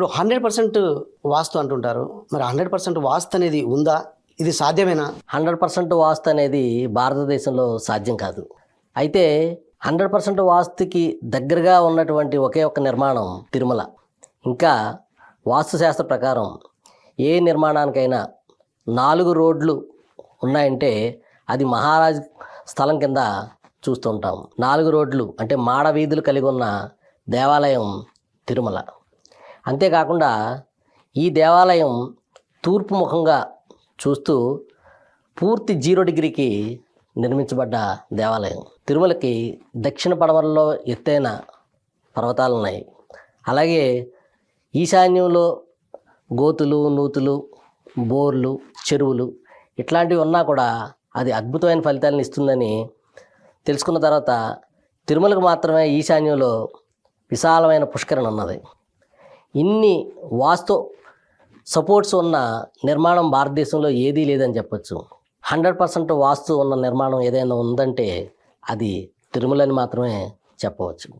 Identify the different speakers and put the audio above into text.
Speaker 1: ఇప్పుడు 100% వాస్తు అంటుంటారు. మరి 100% వాస్తు అనేది ఉందా? ఇది సాధ్యమేనా?
Speaker 2: 100% వాస్తు అనేది భారతదేశంలో సాధ్యం కాదు. అయితే 100% వాస్తుకి దగ్గరగా ఉన్నటువంటి ఒకే ఒక్క నిర్మాణం తిరుమల. ఇంకా వాస్తుశాస్త్ర ప్రకారం ఏ నిర్మాణానికైనా 4 రోడ్లు ఉన్నాయంటే అది మహారాజ్ స్థలం కింద చూస్తుంటాం. 4 రోడ్లు అంటే మాడ వీధులు కలిగి ఉన్న దేవాలయం తిరుమల. అంతేకాకుండా ఈ దేవాలయం తూర్పు ముఖంగా చూస్తూ పూర్తి 0 డిగ్రీకి నిర్మించబడ్డ దేవాలయం. తిరుమలకి దక్షిణ పడమరలో ఎత్తైన పర్వతాలు ఉన్నాయి. అలాగే ఈశాన్యంలో గోతులు, నూతులు, బోర్లు, చెరువులు ఇట్లాంటివి ఉన్నా కూడా అది అద్భుతమైన ఫలితాలను ఇస్తుందని తెలుసుకున్న తర్వాత తిరుమలకు మాత్రమే ఈశాన్యంలో విశాలమైన పుష్కరిణి ఉన్నది. ఇన్ని వాస్తు సపోర్ట్స్ ఉన్న నిర్మాణం భారతదేశంలో ఏదీ లేదని చెప్పొచ్చు. 100% వాస్తు ఉన్న నిర్మాణం ఏదైనా ఉందంటే అది తిరుమలని మాత్రమే చెప్పవచ్చు.